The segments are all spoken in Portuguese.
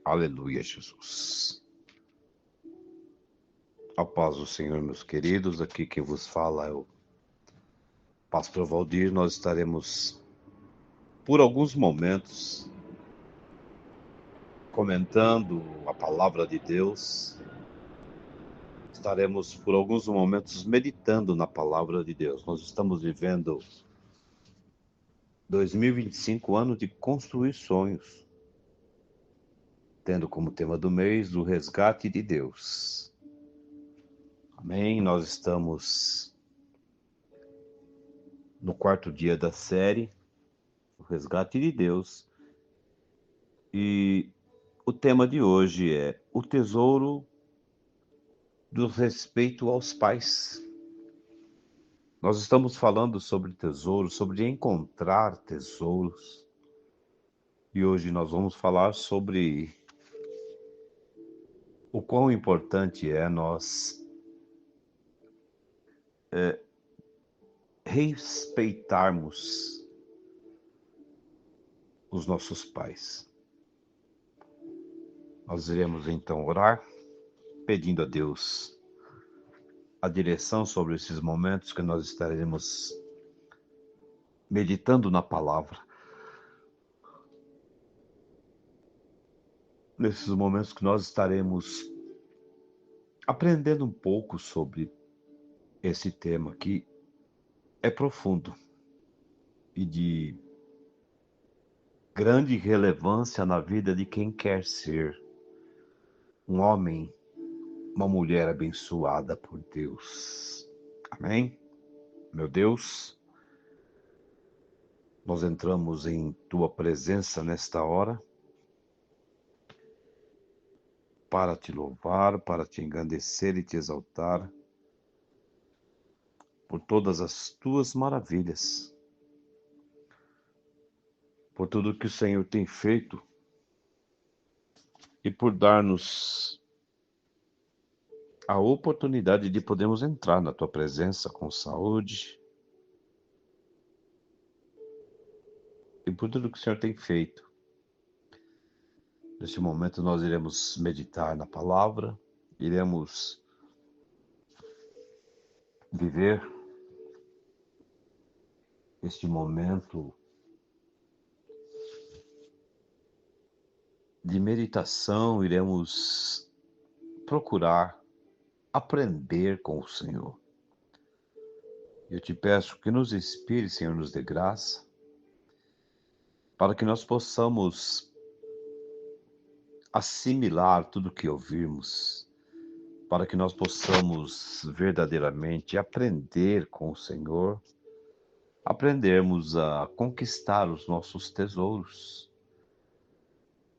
Aleluia, Jesus. A paz do Senhor, meus queridos. Aqui quem vos fala é o Pastor Valdir. Nós estaremos, por alguns momentos, comentando a palavra de Deus. Estaremos, por alguns momentos, meditando na palavra de Deus. Nós estamos vivendo 2025, ano de construir sonhos, tendo como tema do mês o resgate de Deus. Amém? Nós estamos no quarto dia da série, o resgate de Deus. E o tema de hoje é o tesouro do respeito aos pais. Nós estamos falando sobre tesouros, sobre encontrar tesouros. E hoje nós vamos falar sobre o quão importante é nós respeitarmos os nossos pais. Nós iremos então orar, pedindo a Deus a direção sobre esses momentos que nós estaremos meditando na palavra. Nesses momentos que nós estaremos aprendendo um pouco sobre esse tema que é profundo e de grande relevância na vida de quem quer ser um homem, uma mulher abençoada por Deus. Amém? Meu Deus, nós entramos em Tua presença nesta hora para Te louvar, para Te engrandecer e Te exaltar por todas as Tuas maravilhas, por tudo que o Senhor tem feito e por dar-nos a oportunidade de podermos entrar na Tua presença com saúde e por tudo que o Senhor tem feito. Neste momento nós iremos meditar na palavra, iremos viver este momento de meditação, iremos procurar aprender com o Senhor. Eu te peço que nos inspire, Senhor, nos dê graça, para que nós possamos assimilar tudo que ouvirmos, para que nós possamos verdadeiramente aprender com o Senhor, aprendermos a conquistar os nossos tesouros,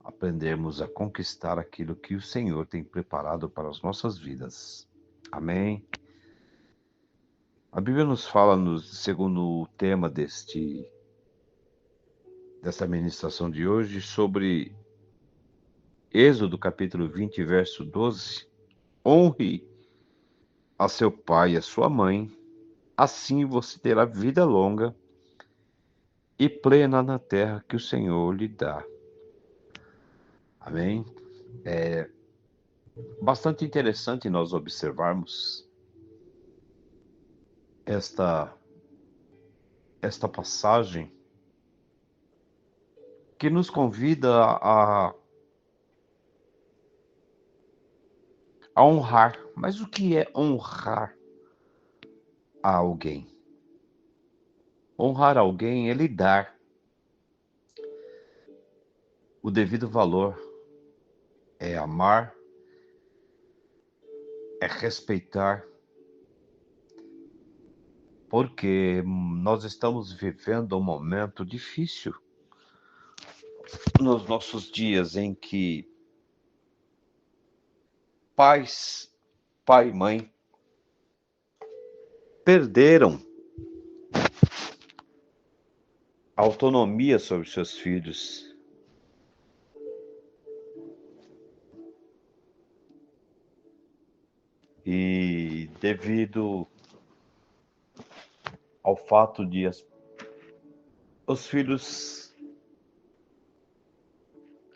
aprendermos a conquistar aquilo que o Senhor tem preparado para as nossas vidas. Amém? A Bíblia nos fala, segundo o tema dessa ministração de hoje, sobre Êxodo capítulo 20, verso 12. Honre a seu pai e a sua mãe, assim você terá vida longa e plena na terra que o Senhor lhe dá. Amém? É bastante interessante nós observarmos esta passagem que nos convida a honrar. Mas o que é honrar a alguém? Honrar alguém é lhe dar o devido valor, é amar, é respeitar, porque nós estamos vivendo um momento difícil nos nossos dias em que pais, pai e mãe perderam a autonomia sobre seus filhos. E devido ao fato de os filhos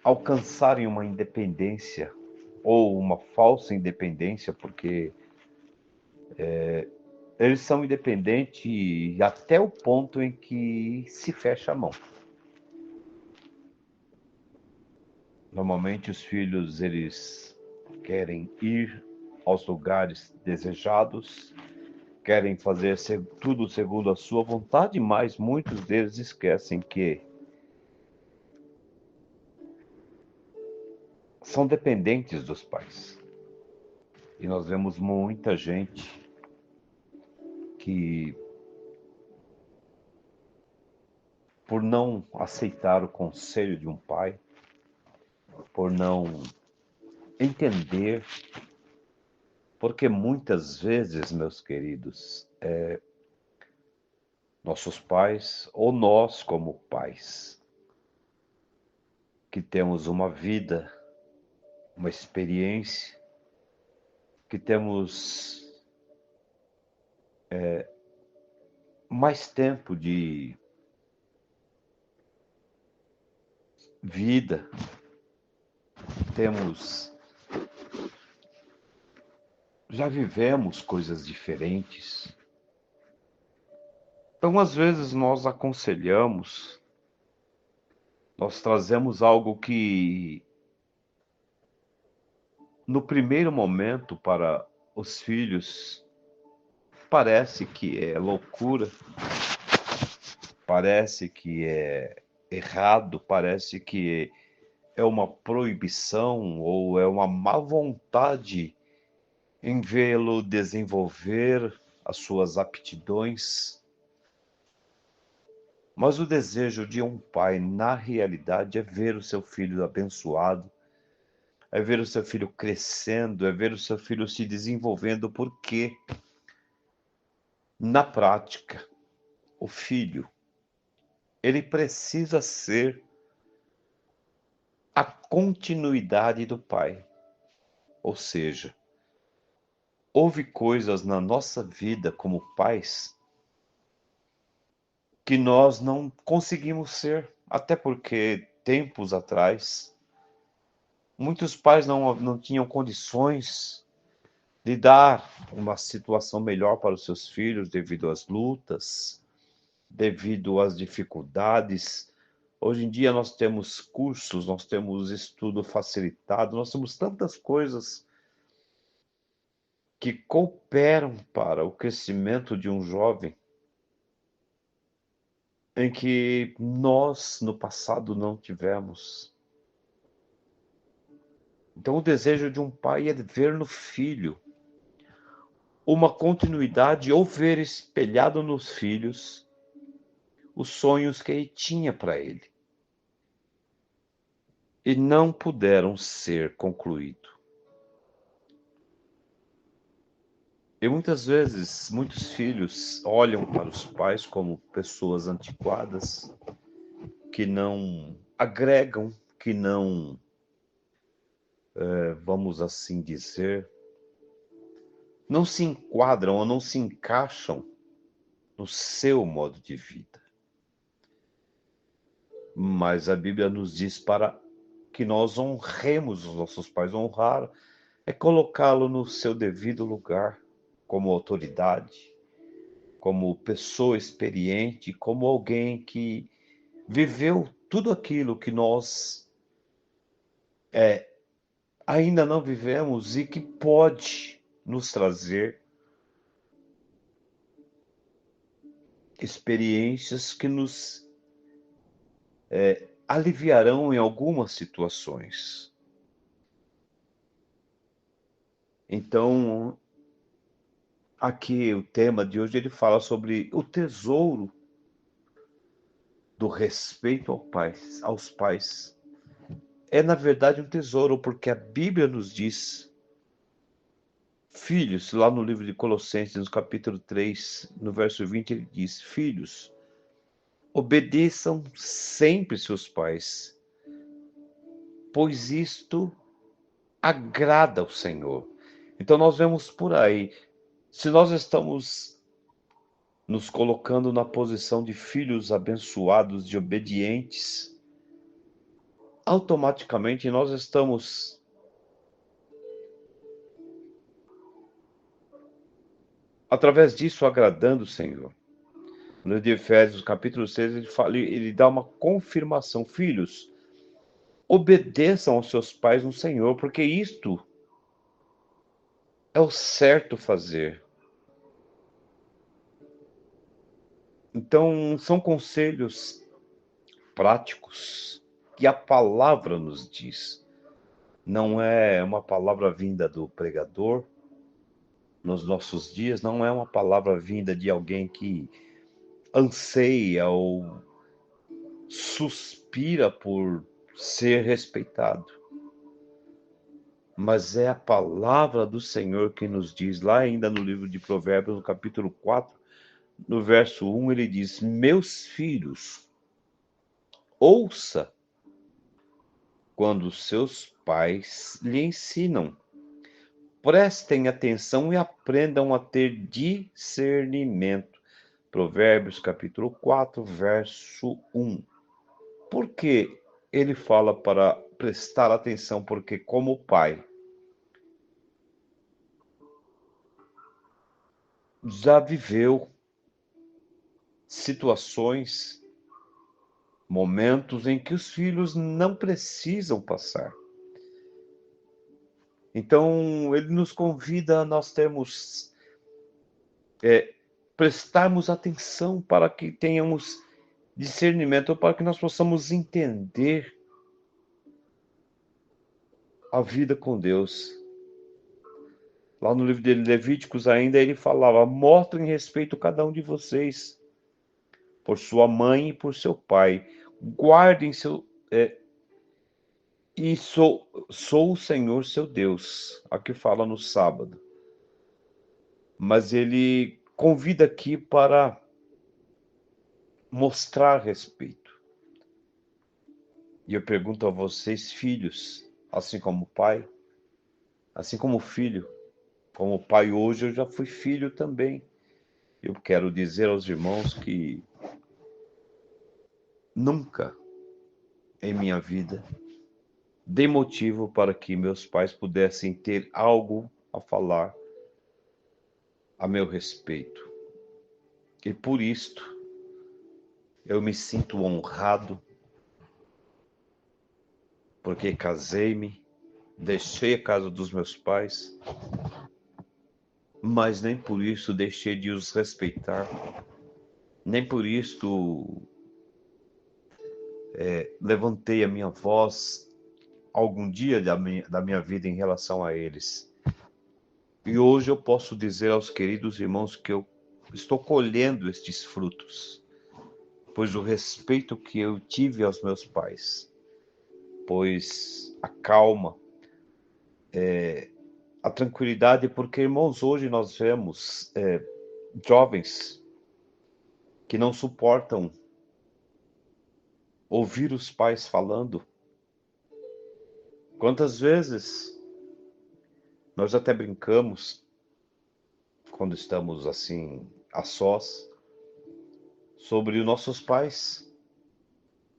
alcançarem uma independência ou uma falsa independência, porque eles são independentes até o ponto em que se fecha a mão. Normalmente os filhos, eles querem ir aos lugares desejados, querem fazer tudo segundo a sua vontade, mas muitos deles esquecem que são dependentes dos pais. E nós vemos muita gente que, por não aceitar o conselho de um pai, por não entender, porque muitas vezes, meus queridos, nossos pais, ou nós como pais, que temos uma vida, uma experiência, que temos mais tempo de vida, já vivemos coisas diferentes. Então, às vezes, nós aconselhamos, nós trazemos algo que, no primeiro momento, para os filhos, parece que é loucura, parece que é errado, parece que é uma proibição ou é uma má vontade em vê-lo desenvolver as suas aptidões. Mas o desejo de um pai, na realidade, é ver o seu filho abençoado, é ver o seu filho crescendo, é ver o seu filho se desenvolvendo, porque, na prática, o filho, ele precisa ser a continuidade do pai. Ou seja, houve coisas na nossa vida como pais que nós não conseguimos ser, até porque tempos atrás muitos pais não tinham condições de dar uma situação melhor para os seus filhos devido às lutas, devido às dificuldades. Hoje em dia nós temos cursos, nós temos estudo facilitado, nós temos tantas coisas que cooperam para o crescimento de um jovem em que nós no passado não tivemos. Então, o desejo de um pai é ver no filho uma continuidade ou ver espelhado nos filhos os sonhos que ele tinha para ele e não puderam ser concluídos. E muitas vezes, muitos filhos olham para os pais como pessoas antiquadas, que não agregam, que não, vamos assim dizer, não se enquadram ou não se encaixam no seu modo de vida. Mas a Bíblia nos diz para que nós honremos os nossos pais. Honrar é colocá-lo no seu devido lugar, como autoridade, como pessoa experiente, como alguém que viveu tudo aquilo que nós ainda não vivemos e que pode nos trazer experiências que nos aliviarão em algumas situações. Então, aqui o tema de hoje ele fala sobre o tesouro do respeito aos pais. É, na verdade, um tesouro, porque a Bíblia nos diz, filhos, lá no livro de Colossenses, no capítulo 3, no verso 20, ele diz: filhos, obedeçam sempre seus pais, pois isto agrada ao Senhor. Então nós vemos por aí, se nós estamos nos colocando na posição de filhos abençoados, de obedientes, automaticamente nós estamos através disso agradando o Senhor. No livro de Efésios, capítulo 6, ele dá uma confirmação. Filhos, obedeçam aos seus pais no Senhor, porque isto é o certo fazer. Então, são conselhos práticos que a palavra nos diz. Não é uma palavra vinda do pregador nos nossos dias, não é uma palavra vinda de alguém que anseia ou suspira por ser respeitado. Mas é a palavra do Senhor que nos diz, lá ainda no livro de Provérbios, no capítulo 4, no verso 1, ele diz: Meus filhos, ouça quando seus pais lhe ensinam. Prestem atenção e aprendam a ter discernimento. Provérbios capítulo 4, verso 1. Por que ele fala para prestar atenção? Porque como pai, já viveu situações, momentos em que os filhos não precisam passar. Então, ele nos convida a nós termos, prestarmos atenção para que tenhamos discernimento, para que nós possamos entender a vida com Deus. Lá no livro de Levíticos ainda ele falava: mostrem respeito a cada um de vocês, por sua mãe e por seu pai. Guardem seu... e sou o Senhor seu Deus. Aqui fala no sábado. Mas ele convida aqui para mostrar respeito. E eu pergunto a vocês, filhos, assim como pai, assim como filho, como pai hoje, eu já fui filho também. Eu quero dizer aos irmãos que nunca em minha vida dei motivo para que meus pais pudessem ter algo a falar a meu respeito. E por isto eu me sinto honrado, porque casei-me, deixei a casa dos meus pais, mas nem por isso deixei de os respeitar, nem por isso levantei a minha voz algum dia da minha vida em relação a eles. E hoje eu posso dizer aos queridos irmãos que eu estou colhendo estes frutos, pois o respeito que eu tive aos meus pais, pois a calma, a tranquilidade, porque, irmãos, hoje nós vemos jovens que não suportam ouvir os pais falando. Quantas vezes nós até brincamos, quando estamos assim, a sós, sobre os nossos pais,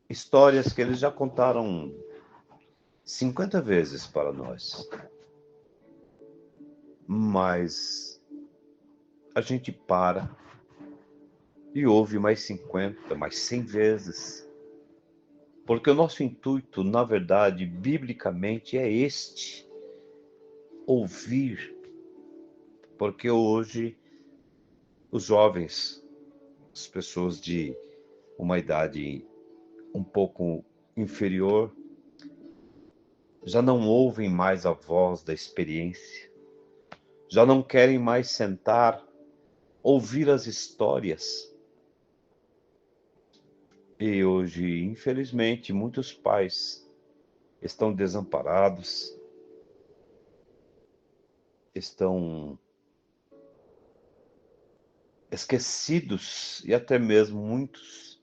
histórias que eles já contaram 50 vezes para nós. Mas a gente para e ouve mais 50, mais 100 vezes. Porque o nosso intuito, na verdade, biblicamente, é este: ouvir. Porque hoje os jovens, as pessoas de uma idade um pouco inferior, já não ouvem mais a voz da experiência, já não querem mais sentar, ouvir as histórias. E hoje, infelizmente, muitos pais estão desamparados, estão esquecidos e até mesmo muitos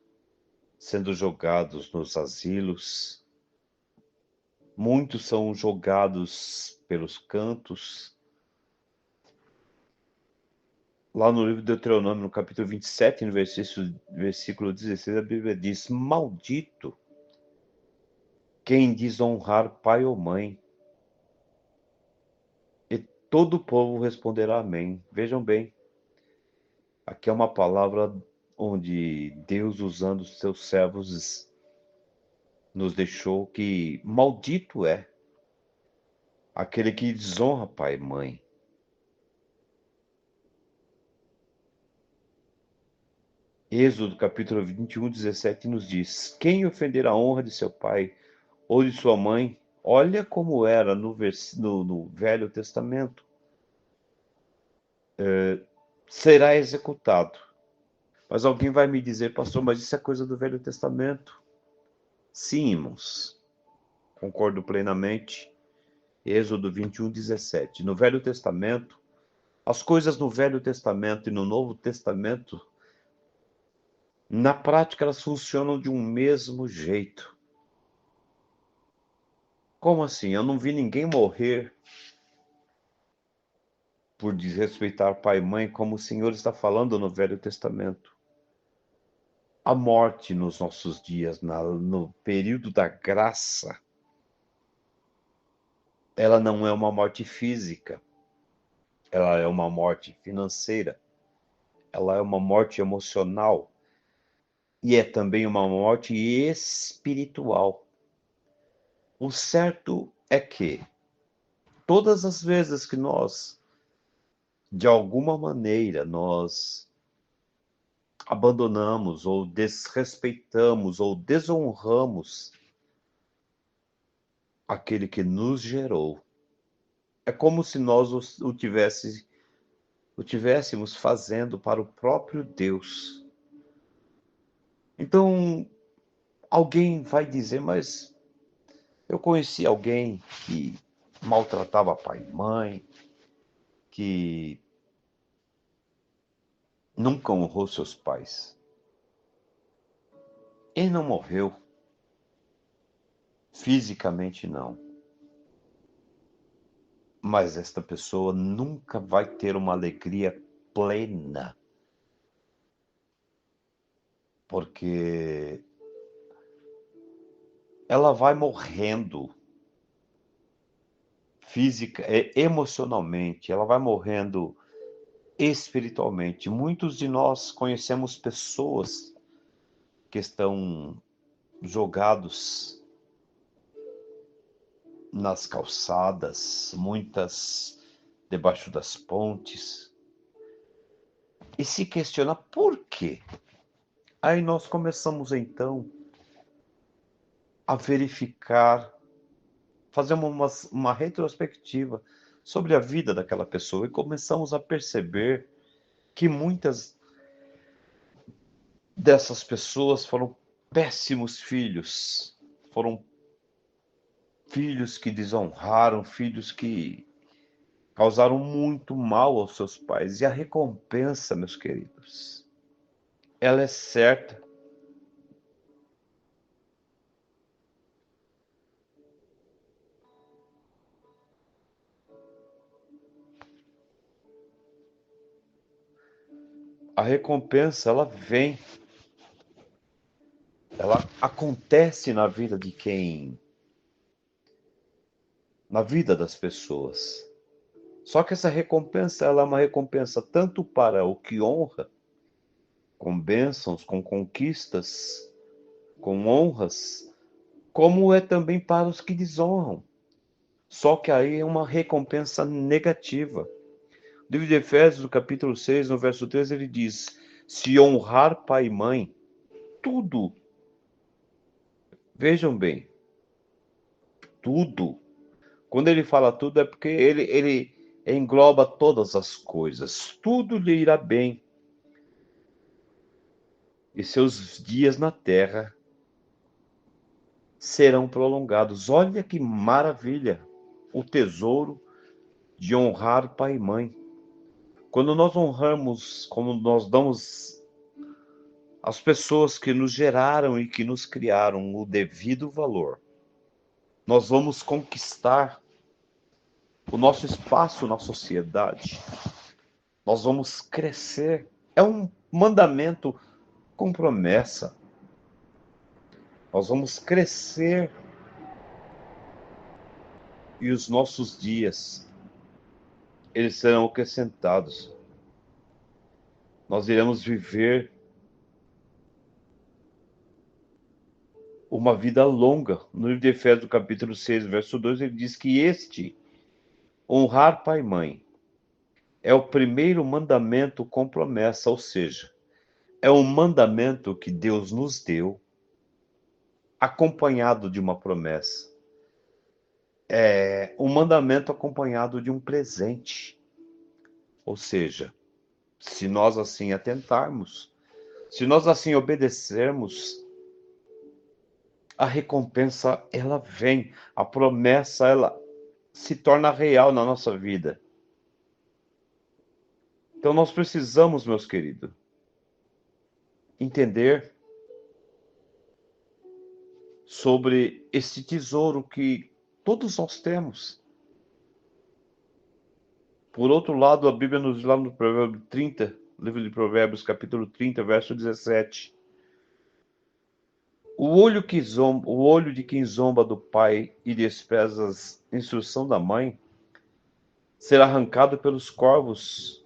sendo jogados nos asilos. Muitos são jogados pelos cantos. Lá no livro de Deuteronômio, no capítulo 27, no versículo 16, a Bíblia diz: maldito quem desonrar pai ou mãe. E todo o povo responderá amém. Vejam bem, aqui é uma palavra onde Deus, usando os seus servos, nos deixou que maldito é aquele que desonra pai e mãe. Êxodo capítulo 21, 17 nos diz: quem ofender a honra de seu pai ou de sua mãe, olha como era no Velho Testamento, será executado. Mas alguém vai me dizer, pastor, mas isso é coisa do Velho Testamento. Sim, irmãos, concordo plenamente. Êxodo 21, 17. No Velho Testamento, as coisas no Velho Testamento e no Novo Testamento, na prática, elas funcionam de um mesmo jeito. Como assim? Eu não vi ninguém morrer por desrespeitar pai e mãe, como o Senhor está falando no Velho Testamento. A morte nos nossos dias, no período da graça, ela não é uma morte física, ela é uma morte financeira, ela é uma morte emocional e é também uma morte espiritual. O certo é que todas as vezes que nós, de alguma maneira, nós abandonamos ou desrespeitamos ou desonramos aquele que nos gerou, é como se nós o tivéssemos fazendo para o próprio Deus. Então, alguém vai dizer, mas eu conheci alguém que maltratava pai e mãe, que nunca honrou seus pais. Ele não morreu. Fisicamente, não. Mas esta pessoa nunca vai ter uma alegria plena. Porque ela vai morrendo física, emocionalmente, ela vai morrendo espiritualmente. Muitos de nós conhecemos pessoas que estão jogados nas calçadas, muitas debaixo das pontes, e se questiona por quê. Aí nós começamos então a verificar, fazer uma retrospectiva sobre a vida daquela pessoa e começamos a perceber que muitas dessas pessoas foram péssimos filhos, foram filhos que desonraram, filhos que causaram muito mal aos seus pais. E a recompensa, meus queridos, ela é certa. A recompensa, ela vem, ela acontece na vida de quem, na vida das pessoas. Só que essa recompensa, ela é uma recompensa tanto para o que honra, com bênçãos, com conquistas, com honras, como é também para os que desonram. Só que aí é uma recompensa negativa. O livro de Efésios, no capítulo 6, no verso 13, ele diz: se honrar pai e mãe, tudo, vejam bem, tudo. Quando ele fala tudo, é porque ele engloba todas as coisas. Tudo lhe irá bem. E seus dias na terra serão prolongados. Olha que maravilha! O tesouro de honrar pai e mãe. Quando nós honramos, como nós damos às pessoas que nos geraram e que nos criaram o devido valor, nós vamos conquistar o nosso espaço na sociedade. Nós vamos crescer. É um mandamento com promessa. Nós vamos crescer e os nossos dias, eles serão acrescentados. Nós iremos viver uma vida longa. No livro de Efésios, capítulo 6, verso 2, ele diz que honrar pai e mãe, é o primeiro mandamento com promessa, ou seja, é um mandamento que Deus nos deu, acompanhado de uma promessa. É um mandamento acompanhado de um presente. Ou seja, se nós assim atentarmos, se nós assim obedecermos, a recompensa ela vem, a promessa ela se torna real na nossa vida. Então nós precisamos, meus queridos, entender sobre esse tesouro que todos nós temos. Por outro lado, a Bíblia nos diz lá no Provérbio 30, livro de Provérbios, capítulo 30, verso 17. O olho de quem zomba do pai e despreza a instrução da mãe será arrancado pelos corvos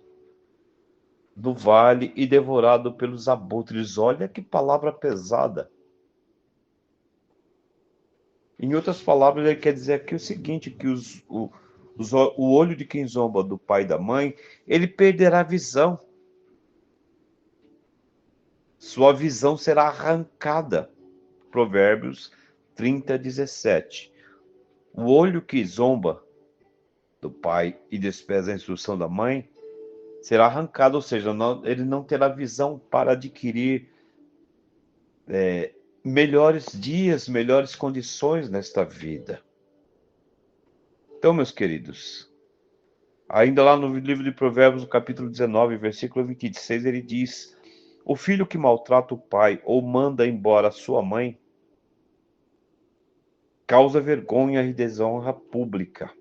do vale e devorado pelos abutres. Olha que palavra pesada. Em outras palavras, ele quer dizer aqui o seguinte, que o olho de quem zomba do pai e da mãe, ele perderá a visão. Sua visão será arrancada. Provérbios 30, 17. O olho que zomba do pai e despreza a instrução da mãe será arrancado, ou seja, ele não terá visão para adquirir melhores dias, melhores condições nesta vida. Então, meus queridos, ainda lá no livro de Provérbios, no capítulo 19, versículo 26, ele diz: o filho que maltrata o pai ou manda embora a sua mãe causa vergonha e desonra pública.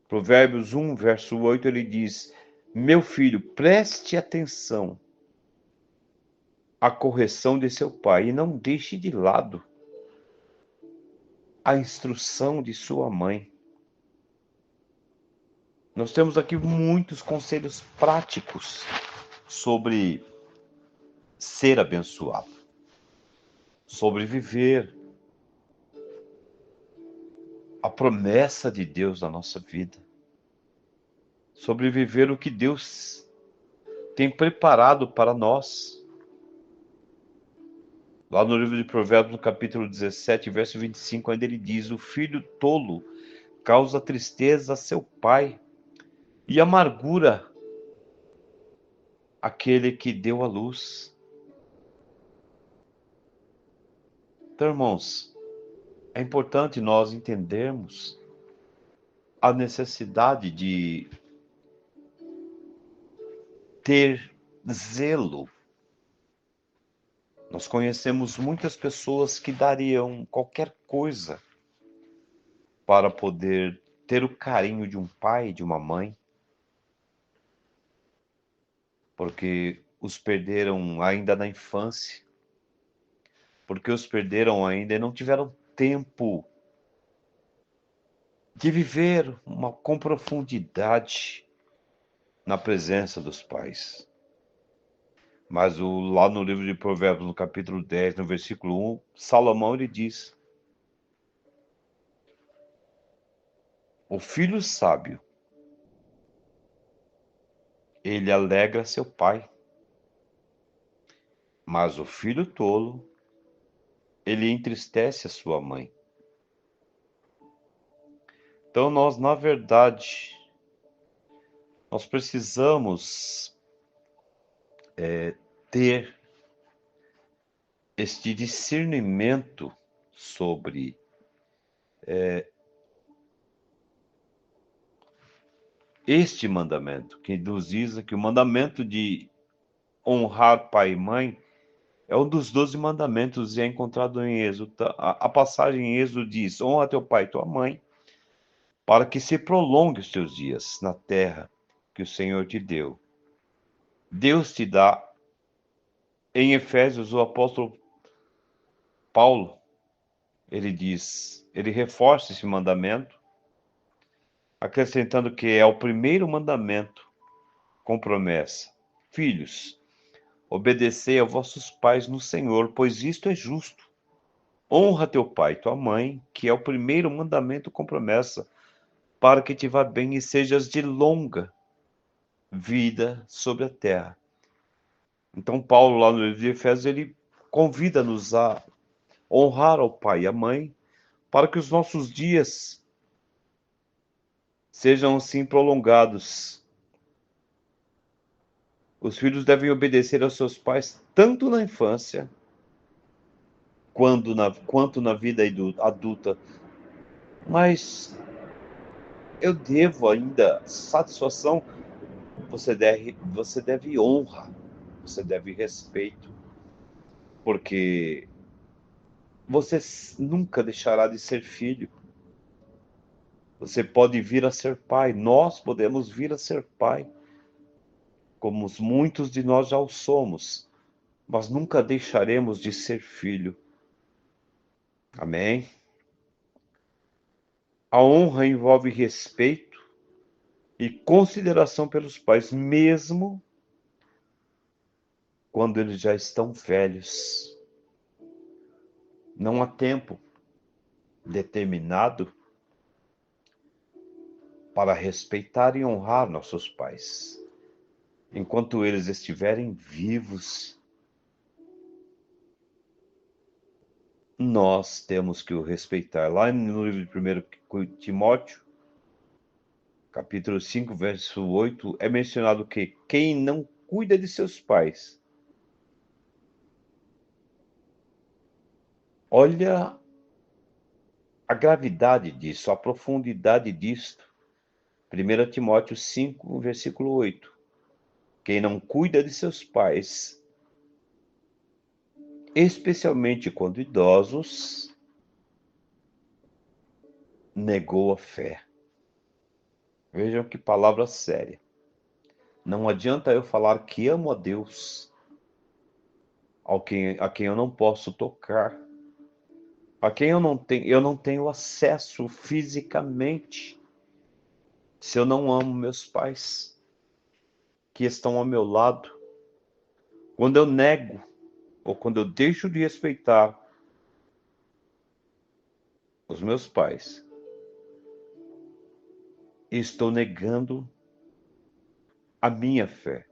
Provérbios 1, verso 8, ele diz: meu filho, preste atenção à correção de seu pai e não deixe de lado a instrução de sua mãe. Nós temos aqui muitos conselhos práticos sobre ser abençoado, sobre viver a promessa de Deus na nossa vida, sobre viver o que Deus tem preparado para nós. Lá no livro de Provérbios, no capítulo 17, verso 25, ainda ele diz: o filho tolo causa tristeza a seu pai e amargura aquele que deu a luz. Então, irmãos, é importante nós entendermos a necessidade de ter zelo. Nós conhecemos muitas pessoas que dariam qualquer coisa para poder ter o carinho de um pai e de uma mãe, porque os perderam ainda na infância, porque os perderam ainda e não tiveram tempo de viver com profundidade na presença dos pais. Mas lá no livro de Provérbios, no capítulo 10, no versículo 1, Salomão ele diz: o filho sábio, ele alegra seu pai, mas o filho tolo, ele entristece a sua mãe. Então nós, na verdade, nós precisamos ter este discernimento sobre este mandamento, que nos diz que o mandamento de honrar pai e mãe é um dos 12 mandamentos e é encontrado em Êxodo. A passagem em Êxodo diz: honra teu pai e tua mãe, para que se prolongue os teus dias na terra que o Senhor te deu. Deus te dá. Em Efésios, o apóstolo Paulo, ele reforça esse mandamento, acrescentando que é o primeiro mandamento com promessa. Filhos, obedecei a vossos pais no Senhor, pois isto é justo. Honra teu pai e tua mãe, que é o primeiro mandamento com promessa, para que te vá bem e sejas de longa vida sobre a terra. Então, Paulo, lá no livro de Efésios, ele convida-nos a honrar ao pai e à mãe, para que os nossos dias sejam assim prolongados. Os filhos devem obedecer aos seus pais tanto na infância quanto na vida adulta. Mas eu devo ainda satisfação. Você deve honra, você deve respeito, porque você nunca deixará de ser filho. Você pode vir a ser pai, nós podemos vir a ser pai, como muitos de nós já o somos, mas nunca deixaremos de ser filho. Amém? A honra envolve respeito e consideração pelos pais, mesmo quando eles já estão velhos. Não há tempo determinado para respeitar e honrar nossos pais. Enquanto eles estiverem vivos, nós temos que o respeitar. Lá no livro de 1 Timóteo, capítulo 5, verso 8, é mencionado que quem não cuida de seus pais, olha a gravidade disso, a profundidade disto. 1 Timóteo 5, versículo 8. Quem não cuida de seus pais, especialmente quando idosos, negou a fé. Vejam que palavra séria. Não adianta eu falar que amo a Deus, a quem eu não posso tocar, a quem eu não tenho acesso fisicamente, se eu não amo meus pais, que estão ao meu lado. Quando eu nego, ou quando eu deixo de respeitar os meus pais, estou negando a minha fé.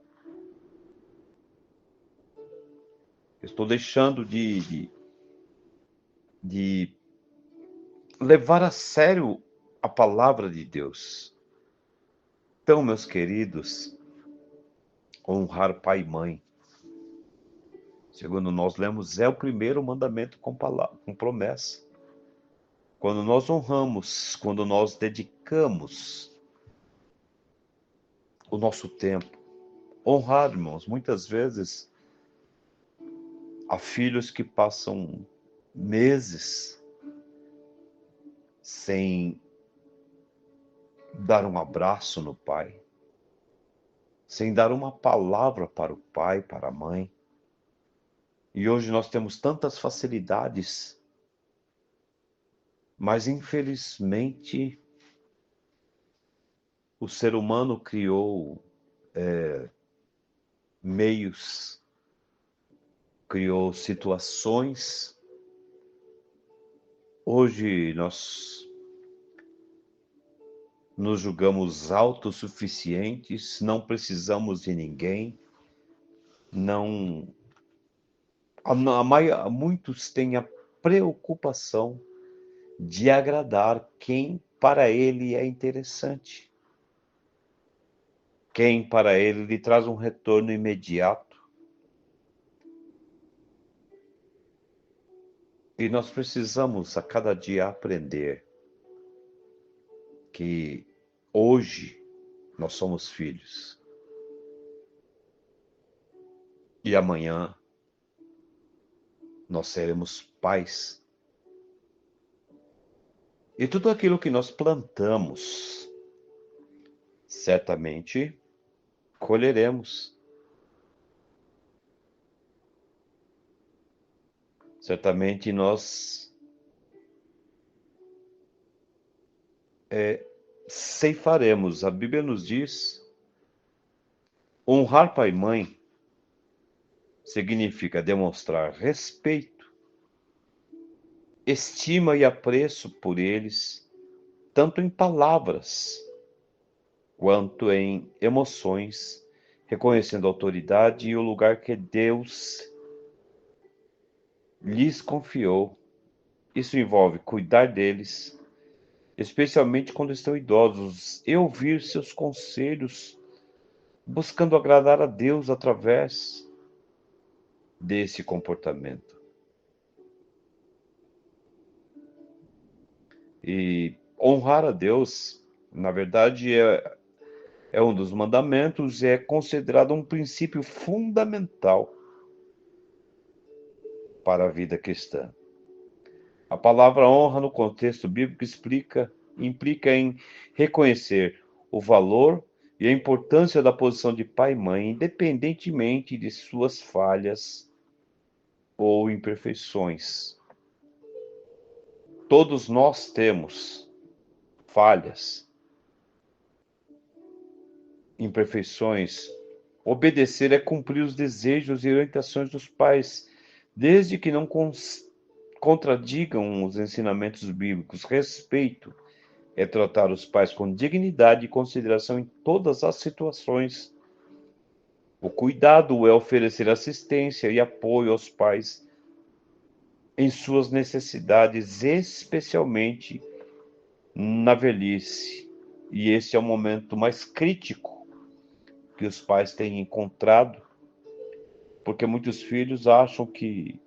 Estou deixando de levar a sério a palavra de Deus. Então, meus queridos, honrar pai e mãe, segundo nós lemos, é o primeiro mandamento com promessa. Quando nós honramos, quando nós dedicamos o nosso tempo, honrar, irmãos, muitas vezes há filhos que passam meses sem dar um abraço no pai, sem dar uma palavra para o pai, para a mãe. E hoje nós temos tantas facilidades, mas infelizmente o ser humano criou meios, criou situações. Hoje nós nos julgamos autossuficientes, não precisamos de ninguém, não. Muitos têm a preocupação de agradar quem para ele é interessante, quem para ele lhe traz um retorno imediato. E nós precisamos a cada dia aprender que hoje nós somos filhos e amanhã nós seremos pais. E tudo aquilo que nós plantamos, certamente colheremos. Certamente nós ceifaremos. A Bíblia nos diz: honrar pai e mãe significa demonstrar respeito, estima e apreço por eles, tanto em palavras quanto em emoções, reconhecendo a autoridade e o lugar que Deus lhes confiou. Isso envolve cuidar deles, especialmente quando estão idosos, e ouvir seus conselhos, buscando agradar a Deus através desse comportamento. E honrar a Deus, na verdade, é um dos mandamentos, é considerado um princípio fundamental para a vida cristã. A palavra honra, no contexto bíblico, implica em reconhecer o valor e a importância da posição de pai e mãe, independentemente de suas falhas ou imperfeições. Todos nós temos falhas, imperfeições. Obedecer é cumprir os desejos e orientações dos pais, desde que não contradigam os ensinamentos bíblicos. Respeito é tratar os pais com dignidade e consideração em todas as situações. O cuidado é oferecer assistência e apoio aos pais em suas necessidades, especialmente na velhice. E esse é o momento mais crítico que os pais têm encontrado, porque muitos filhos acham que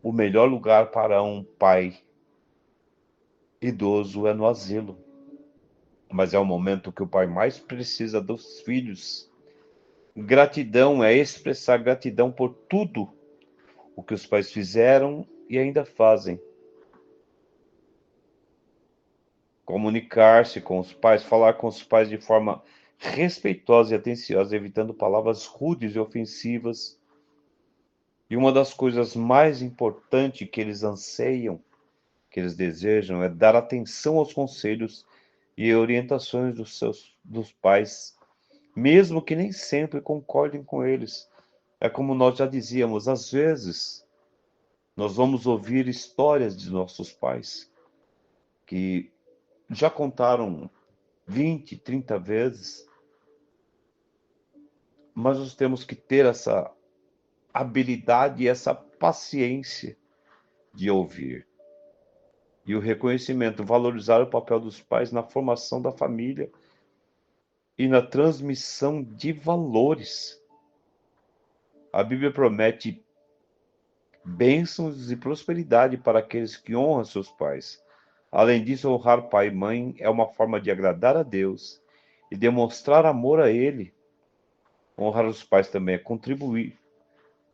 o melhor lugar para um pai idoso é no asilo. Mas é o momento que o pai mais precisa dos filhos. Gratidão é expressar gratidão por tudo o que os pais fizeram e ainda fazem. Comunicar-se com os pais, falar com os pais de forma respeitosa e atenciosa, evitando palavras rudes e ofensivas. E uma das coisas mais importantes que eles anseiam, que eles desejam, é dar atenção aos conselhos e orientações dos pais, mesmo que nem sempre concordem com eles. É como nós já dizíamos, às vezes nós vamos ouvir histórias de nossos pais que já contaram 20, 30 vezes, mas nós temos que ter essa habilidade e essa paciência de ouvir. E o reconhecimento, valorizar o papel dos pais na formação da família e na transmissão de valores. A Bíblia promete bênçãos e prosperidade para aqueles que honram seus pais. Além disso, honrar pai e mãe é uma forma de agradar a Deus e demonstrar amor a Ele. Honrar os pais também é contribuir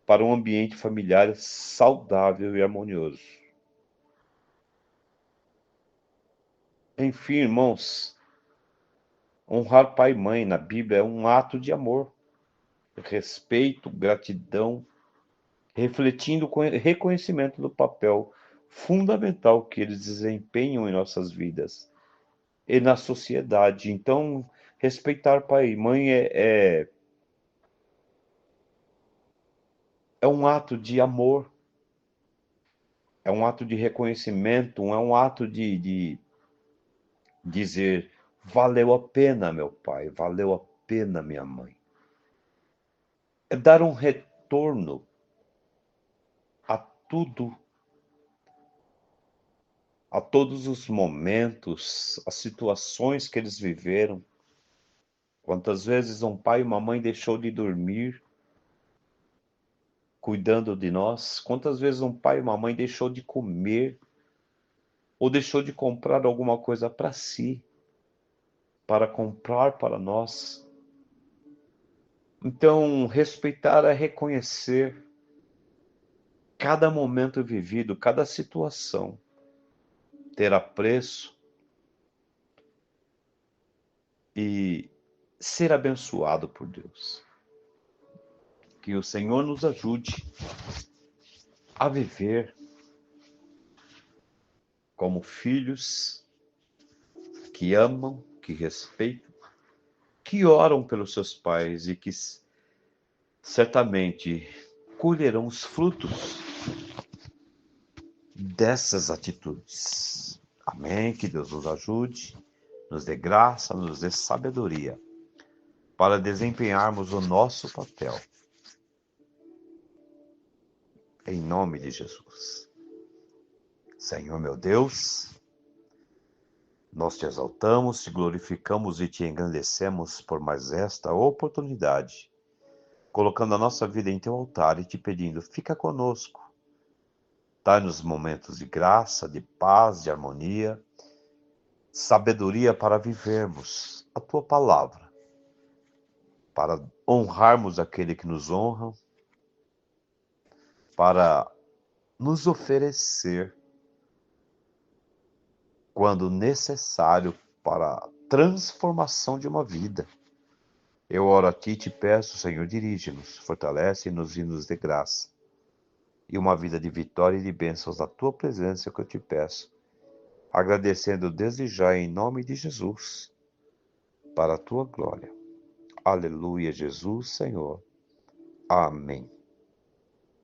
para um ambiente familiar saudável e harmonioso. Enfim, irmãos, honrar pai e mãe na Bíblia é um ato de amor, respeito, gratidão, refletindo o reconhecimento do papel fundamental que eles desempenham em nossas vidas e na sociedade. Então, respeitar pai e mãe é um ato de amor, é um ato de reconhecimento, é um ato de dizer: valeu a pena, meu pai, valeu a pena, minha mãe. É dar um retorno a tudo, a todos os momentos, as situações que eles viveram. Quantas vezes um pai e uma mãe deixou de dormir cuidando de nós? Quantas vezes um pai e uma mãe deixou de comer ou deixou de comprar alguma coisa para si, para comprar para nós? Então, respeitar é reconhecer cada momento vivido, cada situação, ter apreço e ser abençoado por Deus. Que o Senhor nos ajude a viver como filhos que amam, que respeitam, que oram pelos seus pais e que certamente colherão os frutos dessas atitudes. Amém? Que Deus nos ajude, nos dê graça, nos dê sabedoria para desempenharmos o nosso papel. Em nome de Jesus. Senhor meu Deus, nós te exaltamos, te glorificamos e te engrandecemos por mais esta oportunidade, colocando a nossa vida em teu altar e te pedindo, fica conosco. Dai-nos momentos de graça, de paz, de harmonia, sabedoria para vivermos a tua palavra, para honrarmos aquele que nos honra, para nos oferecer quando necessário para a transformação de uma vida. Eu oro a ti e te peço, Senhor, dirige-nos, fortalece-nos e nos dê graça. E uma vida de vitória e de bênçãos na tua presença que eu te peço, agradecendo desde já em nome de Jesus, para a tua glória. Aleluia, Jesus, Senhor. Amém.